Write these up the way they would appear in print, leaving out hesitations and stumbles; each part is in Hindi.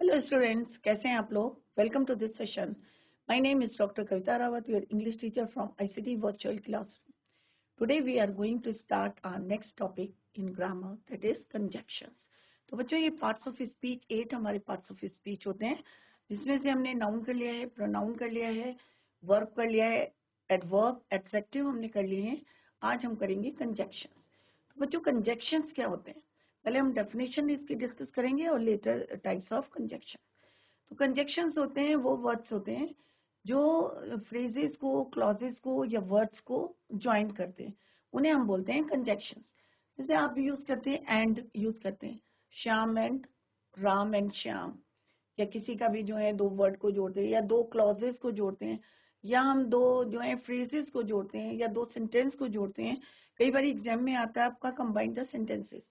हेलो स्टूडेंट्स, कैसे हैं आप लोग। Welcome to this session. My name is doctor Kavita Rawat, your English teacher from ICT virtual classroom. Today we are going to start our next topic in grammar, that is conjunctions. तो बच्चों, ये पार्ट्स ऑफ स्पीच 8 हमारे पार्ट्स ऑफ स्पीच होते हैं, जिसमें से हमने नाउन कर लिया है, प्रोनाउन कर लिया है, वर्ब कर लिया है, एडवर्ब, एडजेक्टिव हमने कर लिए हैं। आज हम करेंगे कंजक्शंस। तो बच्चों, कंजक्शंस क्या होते हैं, पहले हम डेफिनेशन इसकी डिस्कस करेंगे और लेटर टाइप्स ऑफ कंजक्शन। तो कंजक्शंस होते हैं वो वर्ड्स होते हैं जो फ्रेजेस को, क्लॉजेस को या वर्ड्स को ज्वाइन करते हैं, उन्हें हम बोलते हैं कंजक्शंस। जैसे आप यूज करते हैं एंड यूज करते हैं, श्याम एंड राम एंड श्याम, या किसी का भी जो है दो वर्ड को जोड़ते हैं या दो क्लॉजेस को जोड़ते हैं, या हम दो जो है फ्रेजेस को जोड़ते हैं या दो सेंटेंस को जोड़ते हैं। कई बार एग्जाम में आता है आपका combine the sentences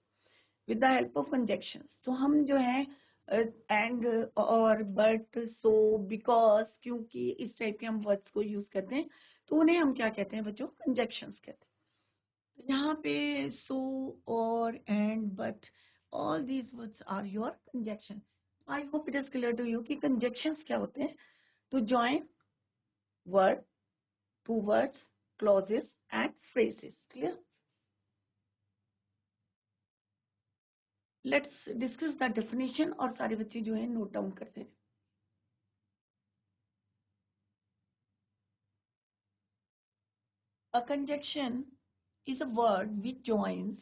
with the help of conjunctions. तो हम जो है एंड और बट, सो, बिकॉज, क्योंकि, इस टाइप के हम वर्ड्स को यूज करते हैं, तो उन्हें हम क्या कहते हैं बच्चों, कंजक्शंस कहते हैं। तो यहाँ पे so or and but, all these words are your conjunction. I hope it is clear to you कि कंजक्शंस क्या होते हैं। To join word, two words, clauses and phrases. Clear? Let's discuss the definition, और सारे बच्चे जो है नोट डाउन करते हैं। A conjunction is a word which joins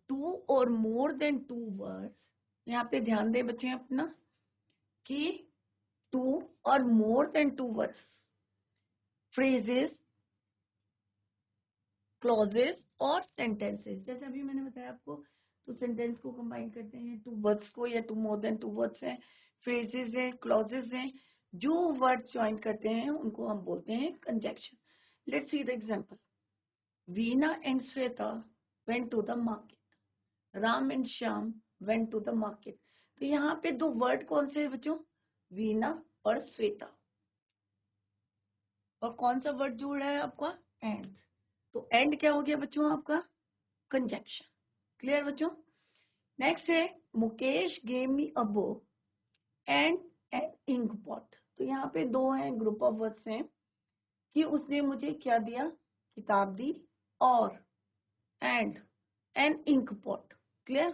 two or more than two words. यहाँ पे ध्यान दें बच्चे अपना कि two or more than two words, phrases, clauses और sentences। जैसे अभी मैंने बताया आपको, तो सेंटेंस को कंबाइन करते हैं, टू वर्ड्स को, या two more than two words हैं, फ्रेजेस हैं, क्लॉजेस हैं, जो वर्ड्स ज्वाइन करते हैं उनको हम बोलते हैं conjunction. Let's see the example. Veena and Shweta went to the market. Ram and Shyam went to the market. तो यहाँ पे दो वर्ड कौन से हैं बच्चों, वीना और श्वेता, और कौन सा वर्ड जुड़ रहा है आपका, एंड। तो एंड क्या हो गया बच्चों आपका, कंजक्शन। क्लियर बच्चों? नेक्स्ट है Mukesh gave me a book and an ink pot. तो यहाँ पे दो हैं, ग्रुप ऑफ वर्ड्स हैं कि उसने मुझे क्या दिया, किताब दी, और and an ink pot. Clear?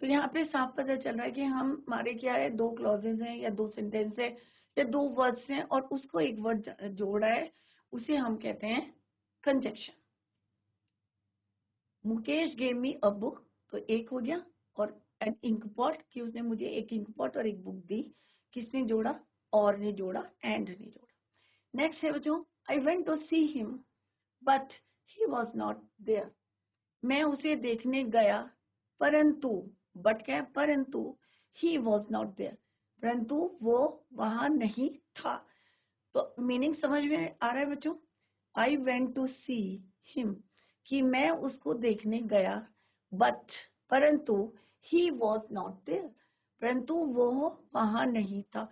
तो यहाँ पे साफ पता चल रहा है कि हमारे क्या है, दो क्लॉजेज हैं या दो सेंटेंस है या दो वर्ड्स हैं और उसको एक वर्ड जोड़ा है, उसे हम कहते हैं conjunction. Mukesh gave me a book, तो एक हो गया, और एन इंक पॉट कि उसने मुझे एक इंक पॉट और एक बुक दी, किसने जोड़ा, और ने जोड़ा, एंड ने जोड़ा। नेक्स्ट है बच्चों, I went to see him but he was not there. मैं उसे देखने गया परंतु, बट क्या है, परंतु ही वॉज नॉट देयर, परंतु वो वहां नहीं था। तो मीनिंग समझ में आ रहा है बच्चों? I went to see him कि मैं उसको देखने गया, बट परंतु ही वॉज नॉट देयर, परंतु वो वहां नहीं था।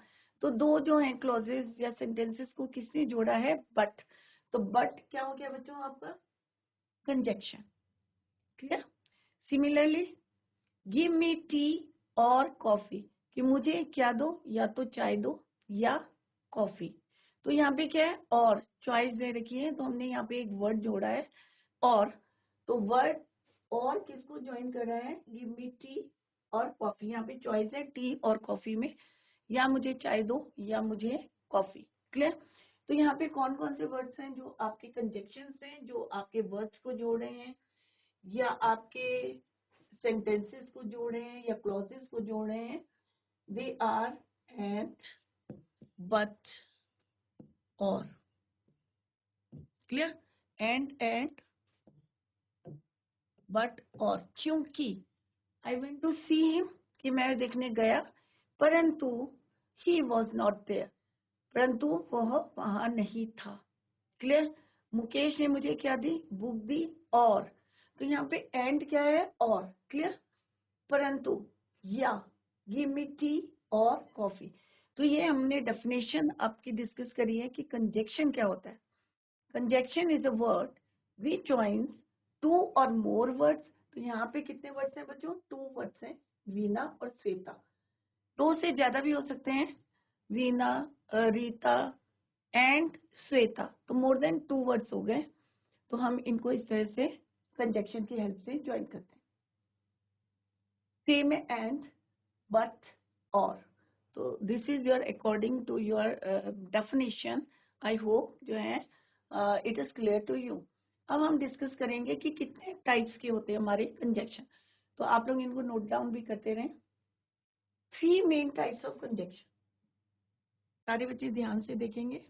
तो दो जो हैं क्लॉजेस या सेंटेंसेस को किसने जोड़ा है, बट। तो बट क्या हो गया बच्चों आपका, conjunction. Clear? Similarly, give me T और कॉफी, कि मुझे क्या दो, या तो चाय दो या कॉफी। तो यहाँ पे क्या है, और चॉइस दे रखी है, तो हमने यहाँ पे एक वर्ड जोड़ा है, और। तो वर्ड और किसको ज्वाइन कर रहा है, गिव मी टी और कॉफी। यहाँ पे चॉइस है टी और कॉफी में, या मुझे चाय दो या मुझे कॉफी। क्लियर? तो यहाँ पे कौन कौन से वर्ड्स हैं जो आपके कंजक्शंस हैं, जो आपके वर्ड्स को जोड़ रहे हैं, या आपके सेंटेंसेस को जोड़े हैं या क्लॉजेस को जोड़े हैं, they are and, but, or. Clear? And but, or. क्योंकि I went to see him कि मैं देखने गया, परंतु ही वॉज नॉट देयर, परंतु वह वहां नहीं था। क्लियर? मुकेश ने मुझे क्या दी, बुक दी, और। तो यहाँ पे एंड क्या है, और। क्लियर? परंतु, या, गिव मी टी और कॉफी। तो ये हमने डेफिनेशन आपकी डिस्कस करी है कि कंजक्शन क्या होता है। Conjunction is a word which joins two or more words, तो यहाँ पे कितने वर्ड्स हैं बच्चों? 2 वर्ड्स हैं, वीना और श्वेता। 2 से ज्यादा भी हो सकते हैं, वीना, रीता एंड श्वेता, तो मोर देन 2 वर्ड्स हो गए। तो हम इनको इस तरह से कंजक्शन की हेल्प से ज्वाइन करते हैं। सेम है एंड, बट, और। तो this is your according to your definition. I hope जो है it is clear to you. अब हम डिस्कस करेंगे कि कितने टाइप्स के होते हैं हमारे कंजक्शन। तो आप लोग इनको नोट डाउन भी करते रहें। 3 मेन टाइप्स ऑफ कंजक्शन, सारे बच्चे ध्यान से देखेंगे।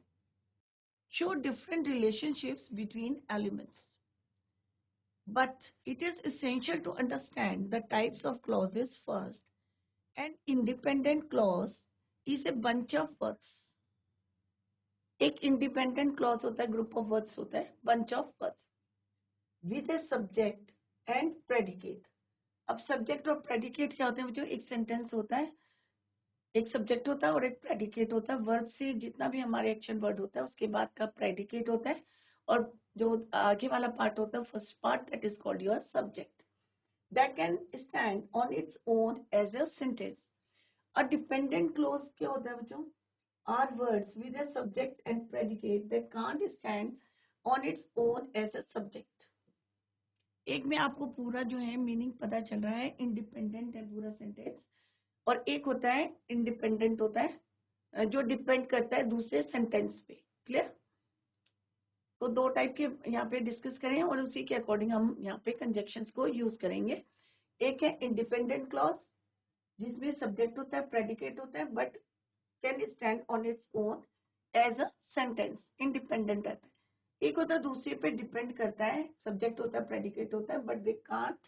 Show different relationships between elements, but it is essential to understand the types of clauses first. An independent clause is a bunch of words. एक इंडिपेंडेंट क्लॉज होता है, ग्रुप ऑफ वर्ड्स होता है, bunch of words with a subject and predicate. अब सब्जेक्ट और प्रेडिकेट क्या होते हैं बच्चों? एक सेंटेंस होता है, एक सब्जेक्ट होता है और एक प्रेडिकेट होता है। वर्ब से जितना भी हमारे एक्शन वर्ड होता है उसके बाद का प्रेडिकेट होता है, और जो आगे वाला पार्ट होता है, first part, that is called your subject, that can stand on its own as a sentence. A dependent clause क्या होता है बच्चों? Are words with a subject and predicate that can't stand on its own as a subject. एक में आपको पूरा जो है मीनिंग पता चल रहा है, इंडिपेंडेंट है पूरा सेंटेंस, और एक होता है इंडिपेंडेंट होता है जो डिपेंड करता है दूसरे सेंटेंस पे। क्लियर? तो 2 टाइप के यहाँ पे डिस्कस करें और उसी के अकॉर्डिंग हम यहाँ पे कंजक्शंस को यूज करेंगे। एक है इंडिपेंडेंट क्लॉज जिसमें सब्जेक्ट होता है, प्रेडिकेट होता है, but can stand on its own as a sentence, independent रहता है। एक होता है दूसरे पे डिपेंड करता है, सब्जेक्ट होता है, प्रेडिकेट होता है, but they can't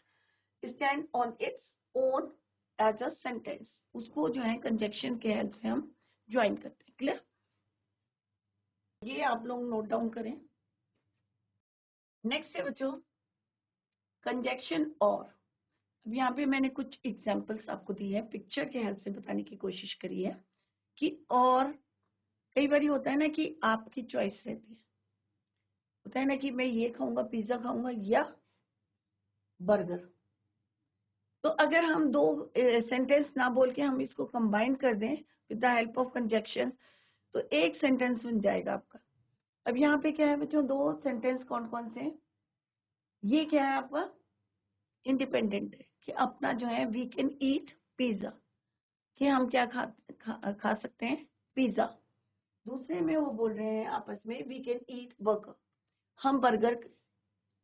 stand on its own as a sentence. उसको जो है कंजक्शन के हेल्प से हम ज्वाइन करते हैं। क्लियर? ये आप लोग नोट डाउन करें। नेक्स्ट है बच्चों कंजक्शन और। अब यहाँ पे मैंने कुछ एग्जाम्पल्स आपको दी है, पिक्चर के हेल्प से बताने की कोशिश करी है कि और कई बार होता है ना कि आपकी चॉइस रहती है, होता है ना कि मैं ये खाऊंगा, पिज्जा खाऊंगा या बर्गर। तो अगर हम 2 सेंटेंस ना बोल के हम इसको कंबाइन कर दें with the help of conjunction, तो एक सेंटेंस बन जाएगा आपका। अब यहाँ पे क्या है बच्चों? 2 सेंटेंस कौन कौन से हैं? ये क्या है आपका? इंडिपेंडेंट है कि अपना जो है वी कैन ईट पिज्जा, कि हम क्या खा सकते हैं? पिज्जा। दूसरे में वो बोल रहे हैं आपस में वी कैन ईट बर्गर, हम बर्गर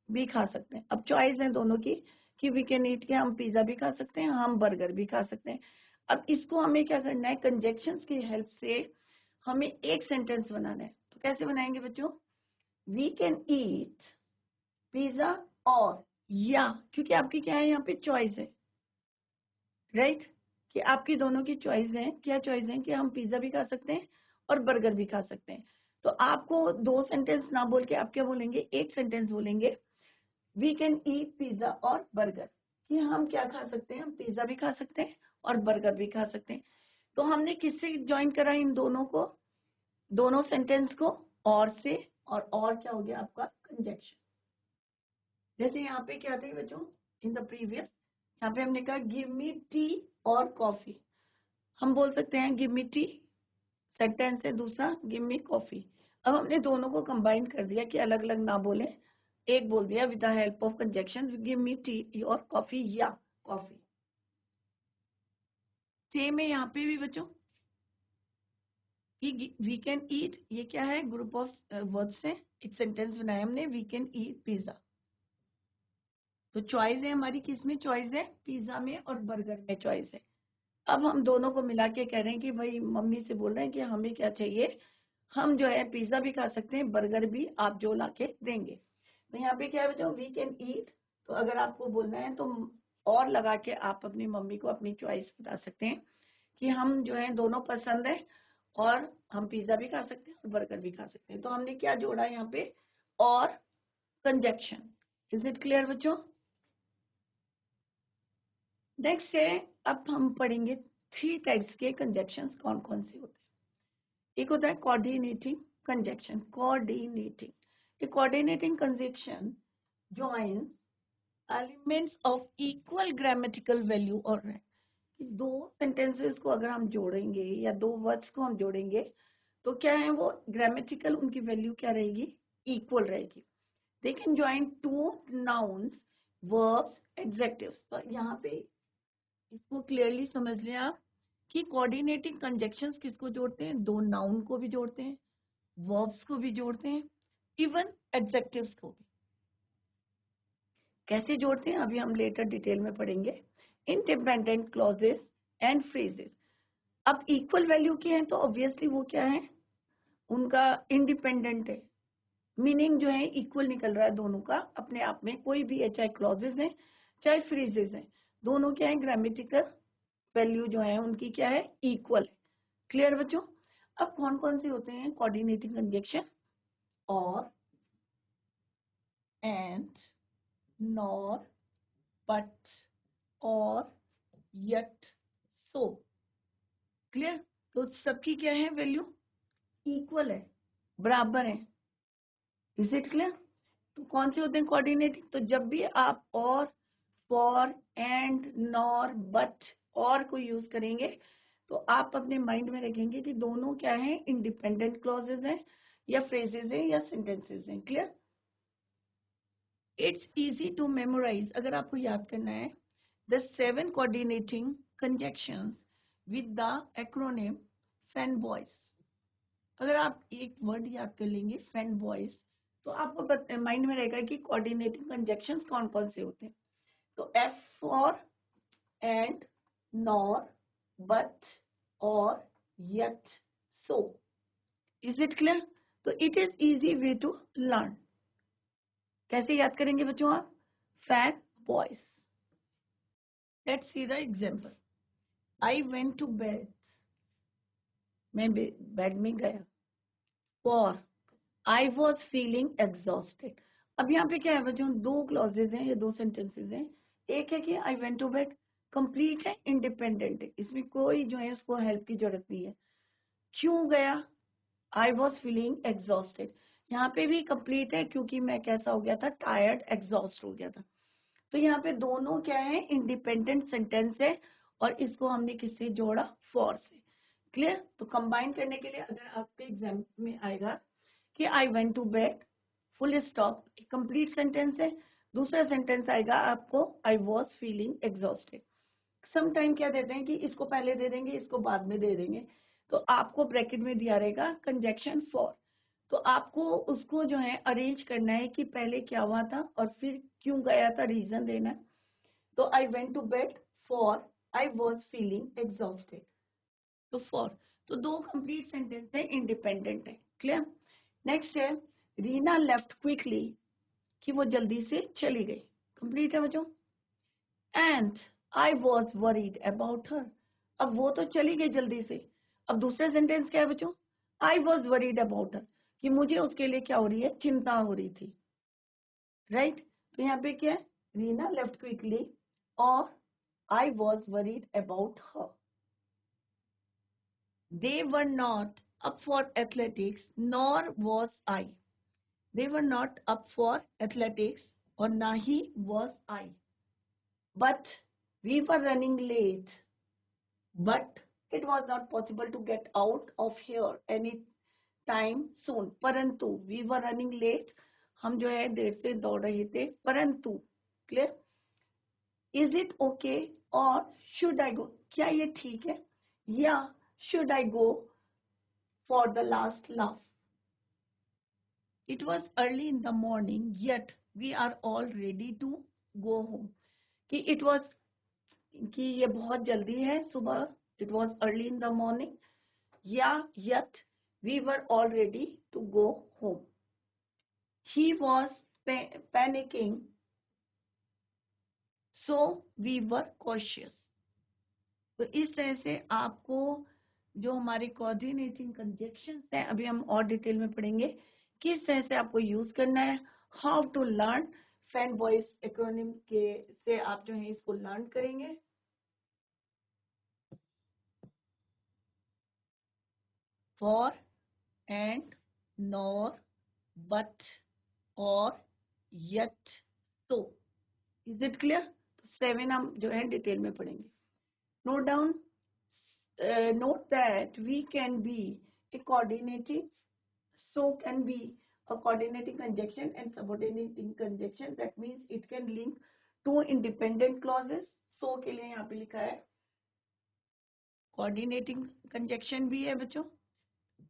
भी खा सकते हैं। अब चॉइस है दोनों की कि वी कैन ईट के हम पिज्जा भी खा सकते हैं, हम बर्गर भी खा सकते हैं। अब इसको हमें क्या करना है? कंजक्शंस की हेल्प से हमें एक सेंटेंस बनाना है। तो कैसे बनाएंगे बच्चों? वी कैन ईट पिज्जा और, या, क्योंकि आपकी क्या है यहाँ पे? चॉइस है, राइट? कि आपकी दोनों की चॉइस है। क्या चॉइस है? कि हम पिज्जा भी खा सकते हैं और बर्गर भी खा सकते हैं। तो आपको 2 सेंटेंस ना बोल के आप क्या बोलेंगे? एक सेंटेंस बोलेंगे, वी कैन ईट पिज्जा और बर्गर, कि हम क्या खा सकते हैं? हम पिज्जा भी खा सकते हैं और बर्गर भी खा सकते हैं। तो हमने किससे ज्वाइन करा इन दोनों को? दोनों सेंटेंस को और से, और क्या हो गया आपका? कंजक्शन। जैसे यहाँ पे क्या थे बच्चों इन द प्रीवियस? यहाँ पे हमने कहा गिव मी टी और कॉफी, हम बोल सकते हैं गिव मी टी, सेंटेंस है दूसरा गिव मी कॉफी। अब हमने दोनों को कंबाइन कर दिया कि अलग अलग ना बोले, एक बोल दिया with the help of conjunction, give me T और कॉफी या कॉफी। सेम है यहाँ पे भी बच्चों कि वी कैन ईट, ये क्या है? ग्रुप ऑफ वर्ड्स है, एक सेंटेंस बनाया हमने, वी कैन ईट पिज्जा। तो चॉइस है हमारी, किस में चॉइस है? पिज्जा में और बर्गर में चॉइस है। अब हम दोनों को मिला के कह रहे हैं कि भाई मम्मी से बोल रहे हैं कि हमें क्या चाहिए? हम जो है पिज्जा भी खा सकते हैं, बर्गर भी आप जो ला के देंगे। तो यहाँ पे क्या है बच्चों? We can eat. तो अगर आपको बोलना है तो और लगा के आप अपनी मम्मी को अपनी चॉइस बता सकते हैं कि हम जो है दोनों पसंद है, और हम पिज्जा भी खा सकते हैं और बर्गर भी खा सकते हैं। तो हमने क्या जोड़ा यहाँ पे? और कंजक्शन। इज इट क्लियर बच्चों? नेक्स्ट है, अब हम पढ़ेंगे 3 टाइप्स के कंजक्शंस कौन कौन से होते हैं। एक होता है coordinating conjunction, coordinating. A coordinating conjunction joins elements of equal grammatical value और रैंक। दो सेंटेंसेस को अगर हम जोड़ेंगे या दो वर्ड्स को हम जोड़ेंगे तो क्या है वो ग्रामेटिकल उनकी वैल्यू क्या रहेगी, इक्वल रहेगी। They can join two nouns, verbs, adjectives. तो यहाँ पे इसको क्लियरली समझ लें आप कि कोऑर्डिनेटिंग कंजक्शंस किसको जोड़ते हैं, दो नाउन को भी जोड़ते हैं, वर्ब्स को भी जोड़ते हैं, इवन एडजेक्टिव्स को भी। कैसे जोड़ते हैं अभी हम लेटर डिटेल में पढ़ेंगे। Independent clauses and phrases. अब इक्वल वैल्यू के हैं तो ऑब्वियसली वो क्या है, उनका इंडिपेंडेंट है, मीनिंग जो है इक्वल निकल रहा है दोनों का अपने आप में। कोई भी है, चाहे क्लॉजेस हैं चाहे फ्रेजेस हैं, दोनों क्या है ग्रामेटिकल वैल्यू जो है उनकी क्या है, इक्वल है। क्लियर बच्चों। अब कौन कौन से होते हैं कोऑर्डिनेटिंग कंजक्शन, और, and, nor, but, or, yet, so. Clear. तो सबकी क्या है वैल्यू, इक्वल है, बराबर है। Is it clear. तो कौन से होते हैं कोऑर्डिनेटिंग, तो जब भी आप और, फॉर, एंड, नॉर, बट, और को यूज करेंगे तो आप अपने माइंड में रखेंगे कि दोनों क्या है, इंडिपेंडेंट क्लॉजेज हैं या फ्रेजेज हैं या सेंटेंसेज हैं। Clear. It's easy to memorise, अगर आपको याद करना है, the 7 coordinating conjunctions with the acronym fan boys. अगर आप एक वर्ड याद कर लेंगे फैन बॉयज तो आपको माइंड में रहेगा कि कोऑर्डिनेटिंग कंजक्शंस कौन कौन से होते हैं। तो F for, and, nor, but, or, yet, so. Is it clear. तो it is easy way to learn. कैसे याद करेंगे बच्चों आप, fan boys. Let's see the example. I went to bed, मैं बेड में गया। For, I was feeling exhausted. अब यहाँ पे क्या है बच्चों, दो क्लॉजेज हैं या दो सेंटेंसेज हैं। एक है कि I went to bed, complete है, इंडिपेंडेंट है, इसमें कोई जो है उसको हेल्प की जरूरत नहीं है। क्यों गया, आई वॉज फीलिंग एग्जॉस्टेड, यहाँ पे भी कंप्लीट है क्योंकि मैं कैसा हो गया था, टायर्ड, एग्जॉस्ट हो गया था। तो यहाँ पे दोनों क्या है, इंडिपेंडेंट सेंटेंस है और इसको हमने किससे जोड़ा, फॉर से। क्लियर। तो कंबाइन करने के लिए अगर आपके एग्जाम में आएगा कि I went to bed, full stop, complete sentence है। दूसरा सेंटेंस आएगा आपको, I was feeling exhausted. Some time क्या देते हैं कि इसको पहले दे देंगे, इसको बाद में दे देंगे। तो आपको ब्रैकेट में दिया रहेगा कंजक्शन फॉर, तो आपको उसको जो है अरेंज करना है कि पहले क्या हुआ था और फिर क्यों गया था, रीजन देना है। तो I went to bed for I was feeling exhausted. तो फॉर, तो दो कंप्लीट सेंटेंस है, इंडिपेंडेंट है। क्लियर। नेक्स्ट है, रीना लेफ्ट क्विकली, कि वो जल्दी से चली गई। कंप्लीट है बच्चों। And I was worried about her, अब वो तो चली गई जल्दी से। अब दूसरा सेंटेंस क्या है बच्चों, I was worried about her, कि मुझे उसके लिए क्या हो रही है, चिंता हो रही थी। राइट। तो यहाँ पे क्या है, रीना लेफ्ट क्विकली और I was worried about her. They were not up for athletics, nor was I. They were not up for athletics, और ना ही was I. But we were running late. But it was not possible to get out of here any time soon. परंतु we were running late. हम जो है देर से दौड़ रहे थे, परंतु। Clear. Is it okay or should I go? क्या ये ठीक है या should I go for the last laugh? It was early in the morning, yet we are all ready to go home. कि it was, कि ये बहुत जल्दी है सुबह, it was early in the morning, या yet we were all ready to go home. He was panicking, so we were cautious. तो इस तरह से आपको जो हमारे कोऑर्डिनेटिंग कंजक्शंस हैं अभी हम और डिटेल में पढ़ेंगे, किस तरह से आपको यूज करना है, how to learn. Fan voice acronym के से आप जो है इसको लर्न करेंगे। For, and, nor, but, or, yet, तो। Is it clear? तो 7 हम जो है डिटेल में पढ़ेंगे. Note down, note that we can be a coordinating, so can be a coordinating conjunction and subordinating conjunction. That means it can link two independent clauses. So के लिए यहाँ पे लिखा है coordinating conjunction भी है बच्चों,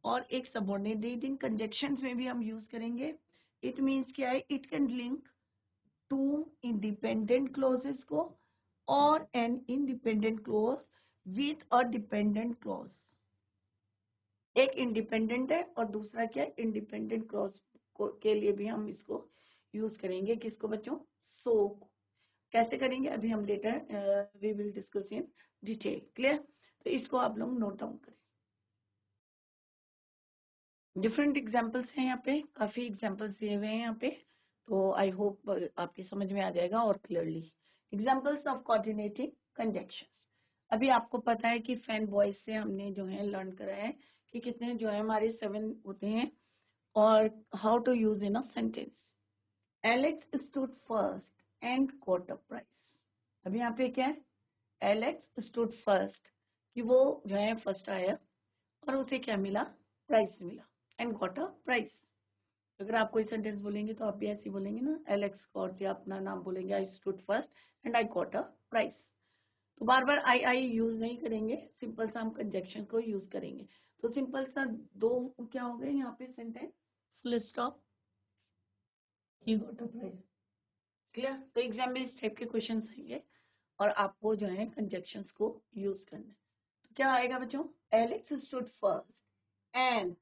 और एक subordinating conjunctions में भी हम यूज करेंगे. It means क्या है? It can link two independent clauses को और an independent clause with a dependent clause. एक इंडिपेंडेंट है और दूसरा क्या है? इंडिपेंडेंट क्लॉज के लिए भी हम इसको यूज करेंगे. किसको बच्चों? सो. कैसे करेंगे अभी हम later we will discuss in detail. Clear? तो इसको आप लोग नोट डाउन करें. डिफरेंट एग्जांपल्स हैं यहाँ पे, काफी एग्जांपल्स दिए हुए हैं यहाँ पे, तो आई होप आपकी समझ में आ जाएगा और clearly. Examples of coordinating conjunctions. अभी आपको पता है कि फैन बॉयज से हमने जो है लर्न करा है कि कितने जो है हमारे 7 होते हैं और how to use in a sentence. Alex stood first and got a prize. अभी यहाँ पे क्या है? एलेक्स स्टूड फर्स्ट, कि वो जो है फर्स्ट आया और उसे क्या मिला? प्राइज मिला. And got a prize. अगर आप कोई सेंटेंस बोलेंगे तो आप भी ऐसे बोलेंगे ना, एलेक्स गॉट, या अपना नाम बोलेंगे I stood first and I got a prize. तो बार बार आई यूज नहीं करेंगे, सिंपल सा हम कंजंक्शन को यूज करेंगे. तो सिंपल सा दो क्या हो गए यहाँ पे sentence, full stop, he got a prize. Clear? तो एग्जाम में इस टाइप के क्वेश्चन आएंगे और आपको जो है कंजंक्शंस को यूज करना है. तो क्या आएगा बच्चों? Alex stood first and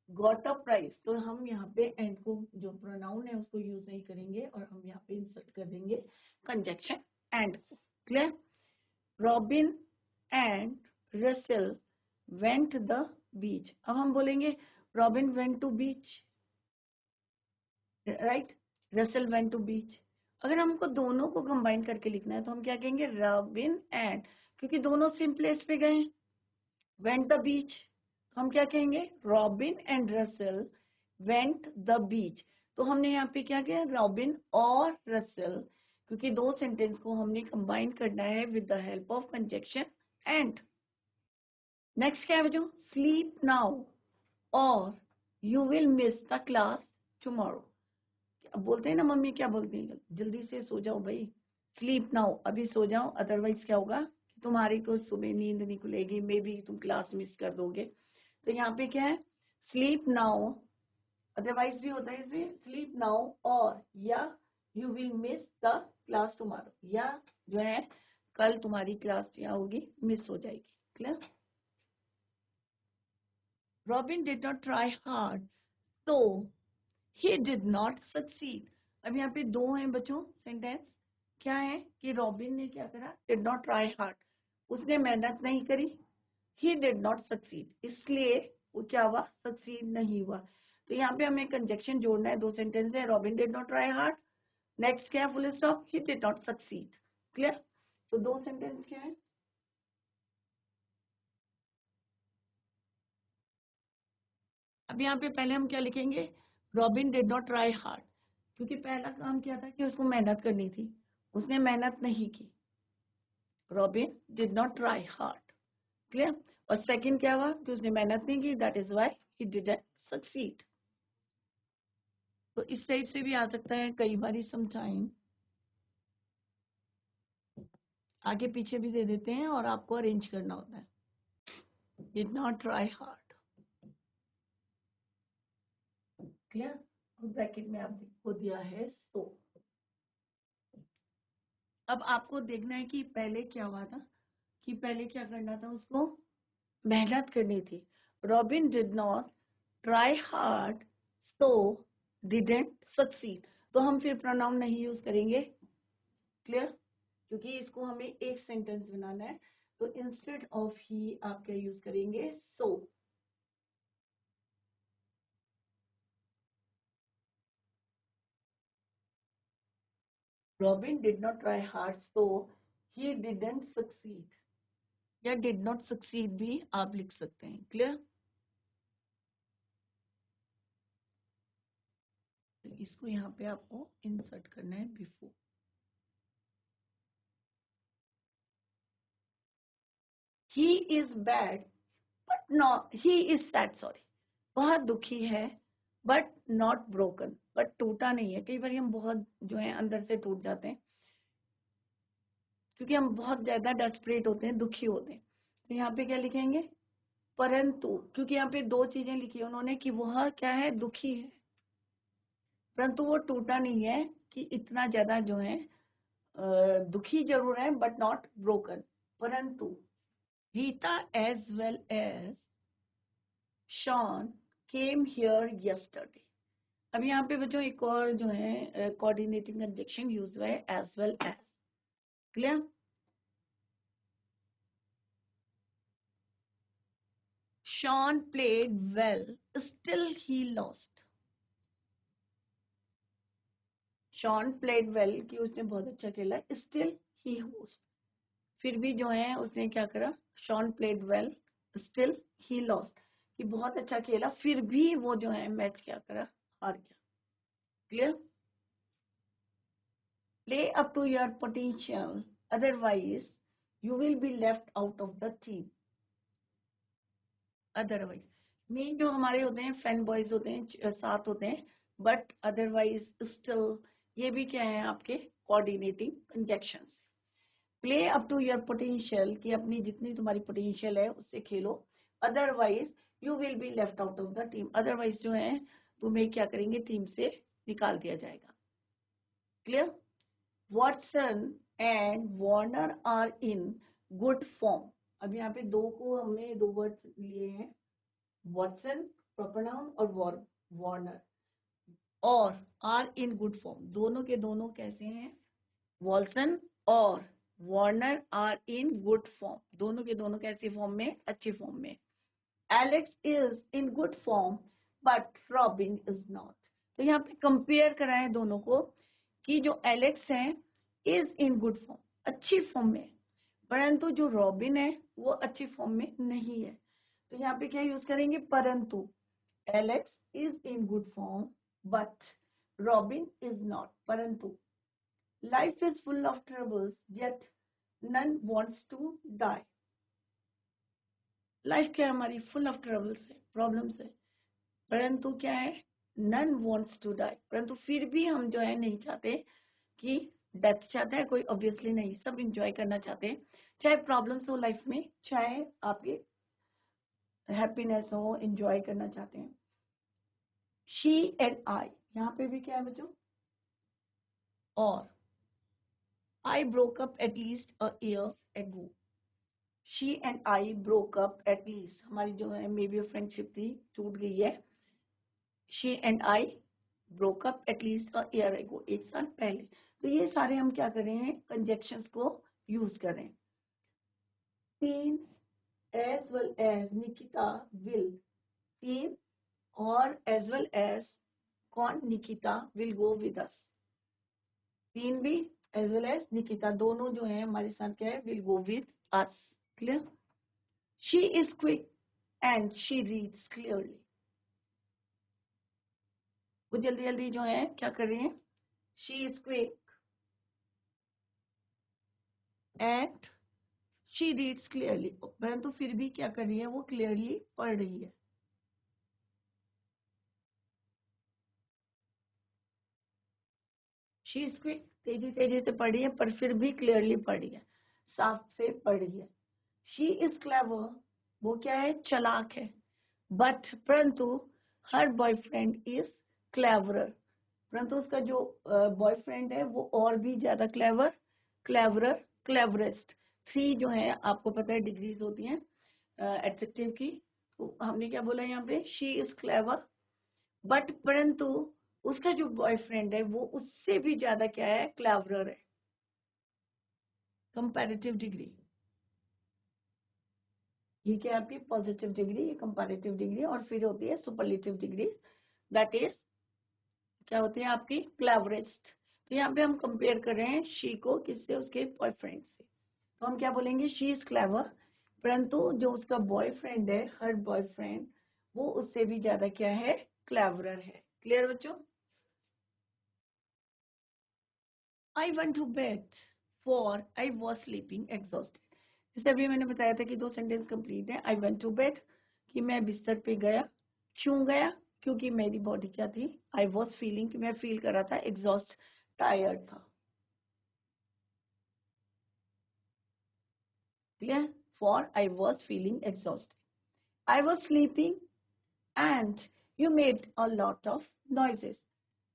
got a prize. तो हम यहाँ पे एंड को जो प्रोनाउन है उसको यूज नहीं करेंगे और हम यहाँ पे इंसर्ट कर देंगे कंजंक्शन एंड को. Clear? Robin and Russell went the beach. अब हम बोलेंगे Robin went to beach, right? Russell went to beach. अगर हमको दोनों को कंबाइन करके लिखना है तो हम क्या कहेंगे? रॉबिन एंड, क्योंकि दोनों सेम प्लेस पे गए. वेंट द बीच, तो हम क्या कहेंगे? Robin and Russell went the बीच. तो हमने यहाँ पे क्या किया? रॉबिन और रसेल, क्योंकि दो सेंटेंस को हमने कंबाइन करना है with the help of conjunction and. Next क्या है बच्चों? स्लीप नाउ और you will miss the class tomorrow. अब बोलते हैं ना मम्मी, क्या बोलती हैं? जल्दी से सो जाओ भाई, स्लीप नाउ, अभी सो जाओ, अदरवाइज क्या होगा कि तुम्हारी को सुबह नींद नहीं खुलेगी, मे बी तुम क्लास मिस कर दोगे. तो यहाँ पे क्या है? स्लीप नाउ, अदरवाइज भी होता है इसमें, स्लीप नाउ और या you will miss the class tomorrow, या जो है कल तुम्हारी क्लास क्या होगी? मिस हो जाएगी. Clear? Robin did not try hard तो ही डिड नॉट सक्सीड. अब यहाँ पे दो हैं बच्चों सेंटेंस. क्या है कि रॉबिन ने क्या करा? डिड नॉट ट्राई हार्ड, उसने मेहनत नहीं करी. ही डिड नॉट सक्सीड, इसलिए वो क्या हुआ? सक्सीड नहीं हुआ. तो यहाँ पे हमें कंजंक्शन जोड़ना है. दो सेंटेंस है, robin did not try hard, next क्या है? Full stop, he did not succeed. Clear? तो दो सेंटेंस क्या है? अब यहाँ पे पहले हम क्या लिखेंगे? Robin did not try hard, क्योंकि पहला काम क्या था कि उसको मेहनत करनी थी, उसने मेहनत नहीं की. Robin did not try hard. Clear? और सेकंड क्या हुआ कि उसने मेहनत नहीं की, that is why he didn't succeed. तो इस टाइप से भी आ सकता है कई बार. समटाइम आगे पीछे भी दे देते हैं और आपको अरेंज करना होता है. Did not try hard. Clear? Bracket में आपको दिया है सो. अब आपको देखना है कि पहले क्या हुआ था, कि पहले क्या करना था? उसको मेहनत करनी थी. Robin did not try hard so didn't succeed. तो हम फिर प्रोनाउन नहीं यूज करेंगे. क्लियर? क्योंकि इसको हमें एक सेंटेंस बनाना है, तो इंस्टेड ऑफ ही आप क्या यूज करेंगे? So. Robin did not try hard so he didn't succeed, या डिड नॉट सक्सीड भी आप लिख सकते हैं. क्लियर? तो इसको यहाँ पे आपको इंसर्ट करना है before. He is bad but not, he is sad, sorry, वह दुखी है बट नॉट ब्रोकन, बट टूटा नहीं है। कई बार हम बहुत जो है अंदर से टूट जाते हैं क्योंकि हम बहुत ज्यादा डेस्परेट होते हैं, दुखी होते हैं। तो यहाँ पे क्या लिखेंगे, परंतु, क्योंकि यहाँ पे दो चीजें लिखी है उन्होंने कि वह क्या है, दुखी है, परंतु वो टूटा नहीं है कि इतना ज्यादा जो है दुखी जरूर है बट नॉट ब्रोकन। परंतु Rita as well as Shawn came here yesterday. अब यहाँ पे बच्चों एक और जो है कोऑर्डिनेटिंग कंजक्शन यूज हुआ है, as well as. Clear? Shawn played well still he lost. Shawn played well कि उसने बहुत अच्छा खेला, स्टिल ही होस्ट, फिर भी जो है उसने क्या करा, Shawn played well still he lost, कि बहुत अच्छा खेला फिर भी वो जो है मैच क्या करा, हार गया। Clear? Play up to your potential, otherwise you will be left out of the team. Otherwise मेन जो हमारे होते हैं फैन बॉयज होते हैं, साथ होते हैं, बट अदरवाइज स्टिल, ये भी क्या है आपके coordinating conjunctions. Play up to your potential कि अपनी जितनी तुम्हारी पोटेंशियल है उससे खेलो, otherwise you will be left out of the team, otherwise जो है तुम्हें क्या करेंगे, टीम से निकाल दिया जाएगा। Clear? Watson and Warner are in good form. अब यहाँ पे दो को हमने दो वर्ड लिए हैं, वॉटसन प्रॉपर नाउन और वार्नर, और आर इन गुड फॉर्म, दोनों के दोनों कैसे हैं, वॉल्सन और Warner are in good form, दोनों के दोनों कैसे फॉर्म में, अच्छे फॉर्म में। Alex is in good form but Robin is not. तो यहाँ पे कंपेयर कराएं दोनों को कि जो एलेक्स है इज इन गुड फॉर्म, अच्छी फॉर्म में, परंतु जो रॉबिन है वो अच्छी फॉर्म में नहीं है। तो यहाँ पे क्या यूज करेंगे, परंतु। Alex is in good form but Robin is not, परंतु। Life is full of troubles yet none wants to die. Life क्या है हमारी, फुल ऑफ ट्रबल्स है, प्रॉब्लम्स है, परंतु क्या है, नन वांट्स टू डाई, परंतु फिर भी हम जो है नहीं चाहते कि डेथ चाहते हैं कोई, ऑब्वियसली नहीं, सब इंजॉय करना चाहते हैं, चाहे प्रॉब्लम्स हो लाइफ में, चाहे आपके हैप्पीनेस हो, एंजॉय करना चाहते हैं। शी एंड आई, यहाँ पे भी क्या है बच्चों, और I broke up at least a year ago. She and I broke up at least, हमारी जो है मे बी फ्रेंडशिप थी, टूट गई है। She and I broke up at least a year ago, एक साल पहले। तो ये सारे हम क्या कर रहे हैं, कंजक्शंस को यूज कर रहे हैं। Sean as well as Nikita will, Sean और एज वेल एज कौन, Nikita will go with us, Sean भी एज वेल एज निकिता दोनों जो है हमारे साथ क्या है, will go with us. Clear? She is quick and she reads clearly, वो जल्दी जल्दी जो है क्या कर रही है, she is quick and she reads clearly, परंतु फिर भी क्या कर रही है, वो क्लियरली पढ़ रही है। शी इज क्विक, तेजी तेजी से पढ़ रही है, पर फिर भी क्लियरली पढ़ रही है, साफ से पढ़ रही है। शी इज क्लेवर, वो क्या है, चालाक है, बट परंतु हर बॉयफ्रेंड इज क्लेवरर, परंतु उसका जो बॉयफ्रेंड है वो और भी ज्यादा क्लेवर, क्लेवरर, क्लेवरेस्ट, थ्री जो है आपको पता है डिग्रीज होती हैं एडजेक्टिव की। तो हमने क्या बोला यहाँ पे, शी इज क्लेवर, बट परंतु उसका जो बॉयफ्रेंड है वो उससे भी ज्यादा क्या है, क्लेवरर है। कंपैरेटिव डिग्री, ये क्या है आपकी पॉजिटिव डिग्री, ये कंपैरेटिव डिग्री, और फिर होती है सुपरलेटिव डिग्री, दैट इज क्या होती है आपकी, क्लेवरेस्ट। तो यहाँ पे हम कंपेयर कर रहे हैं शी को किससे, उसके बॉयफ्रेंड से। तो हम क्या बोलेंगे, शी इज क्लेवर, परंतु जो उसका बॉयफ्रेंड है, हर बॉयफ्रेंड, वो उससे भी ज्यादा क्या है, क्लेवरर है। क्लियर बच्चों? I went to bed for I was sleeping exhausted. जैसे अभी मैंने बताया था कि 2 सेंटेंस कंप्लीट है। आई वेंट टू बेड, कि मैं बिस्तर पे गया। क्यों गया? क्योंकि मेरी बॉडी क्या थी? आई वॉज फीलिंग, कि मैं फील कर रहा था एग्जॉस्ट, टायर्ड था। Clear? For I was feeling exhaust. I was sleeping and you made a lot of noises.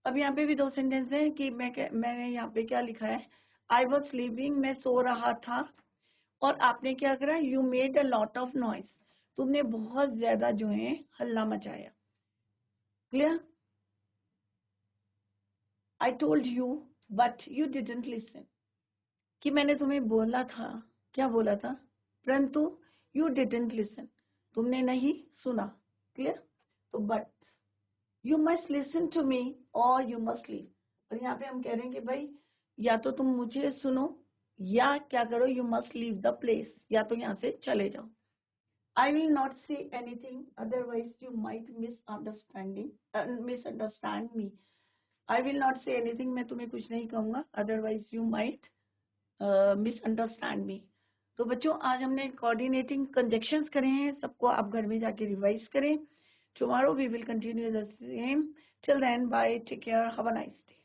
अब यहाँ पे भी 2 सेंटेंस हैं कि मैंने यहाँ पे क्या लिखा है? आई वॉज स्लीपिंग, मैं सो रहा था, और आपने क्या करा? You made a lot of noise, तुमने बहुत ज्यादा जो है हल्ला मचाया। Clear? I told you but you didn't listen, कि मैंने तुम्हें बोला था, क्या बोला था, परंतु यू डिडंट लिसन, तुमने नहीं सुना। क्लियर? तो but you must listen to me or you must leave, और यहाँ पे हम कह रहे हैं कि भाई या तो तुम मुझे सुनो या क्या करो, you must leave the place, या तो यहाँ से चले जाओ। I will not say anything, otherwise you might misunderstand me. I will not say anything, मैं तुम्हें कुछ नहीं कहूँगा, otherwise you might misunderstand me. तो बच्चों आज हमने कोऑर्डिनेटिंग कंजक्शंस करे हैं, सबको आप घर में जाके रिवाइज करें. Tomorrow we will continue the same. Till then, bye, take care, have a nice day.